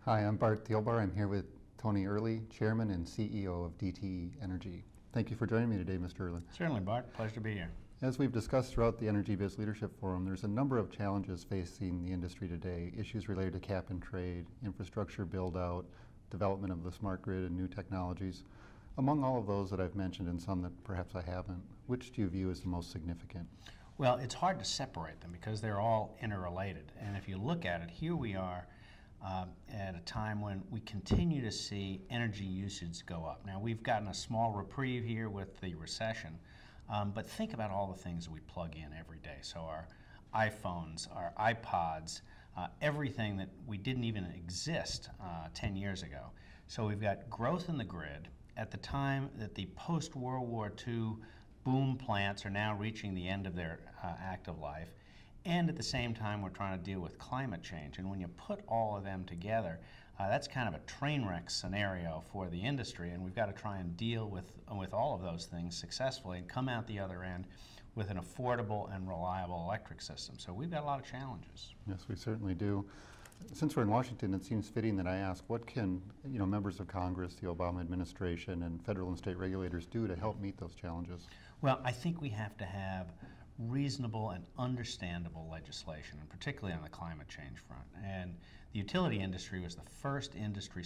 Hi, I'm Bart Thielbar. I'm here with Tony Earley, Chairman and CEO of DTE Energy. Thank you for joining me today, Mr. Earley. Certainly, Bart. Pleasure to be here. As we've discussed throughout the EnergyBiz Leadership Forum, there's a number of challenges facing the industry today, issues related to cap and trade, infrastructure build-out, development of the smart grid and new technologies. Among all of those that I've mentioned and some that perhaps I haven't, which do you view as the most significant? Well, it's hard to separate them because they're all interrelated. And if you look at it, here we are at a time when we continue to see energy usage go up. Now, we've gotten a small reprieve here with the recession, but think about all the things that we plug in every day. So our iPhones, our iPods, everything that we didn't even exist 10 years ago. So we've got growth in the grid at the time that the post-World War II boom plants are now reaching the end of their active life. And at the same time, we're trying to deal with climate change. And when you put all of them together, that's kind of a train wreck scenario for the industry. And we've got to try and deal with all of those things successfully and come out the other end with an affordable and reliable electric system. So we've got a lot of challenges. Yes, we certainly do. Since we're in Washington, it seems fitting that I ask, what can members of Congress, the Obama administration, and federal and state regulators do to help meet those challenges? Well, I think we have to have reasonable and understandable legislation, and particularly on the climate change front. And the utility industry was the first industry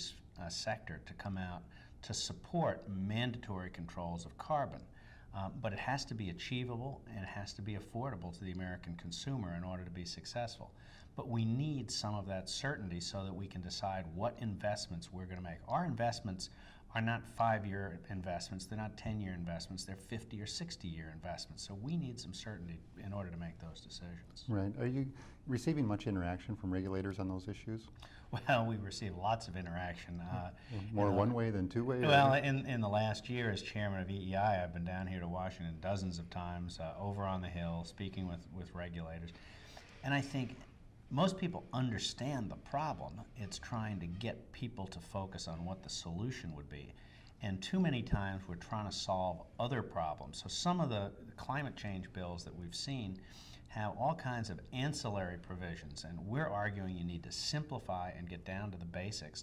sector to come out to support mandatory controls of carbon. But it has to be achievable and it has to be affordable to the American consumer in order to be successful. But we need some of that certainty so that we can decide what investments we're going to make. Our investments are not 5-year investments, they're not 10-year investments, they're 50 or 60-year investments. So we need some certainty in order to make those decisions. Right. Are you receiving much interaction from regulators on those issues? Well, we receive lots of interaction. More one way than two way? Well, in the last year as chairman of EEI, I've been down here to Washington dozens of times, over on the Hill, speaking with regulators. And I think most people understand the problem. It's trying to get people to focus on what the solution would be. And too many times we're trying to solve other problems. So some of the climate change bills that we've seen have all kinds of ancillary provisions, and we're arguing you need to simplify and get down to the basics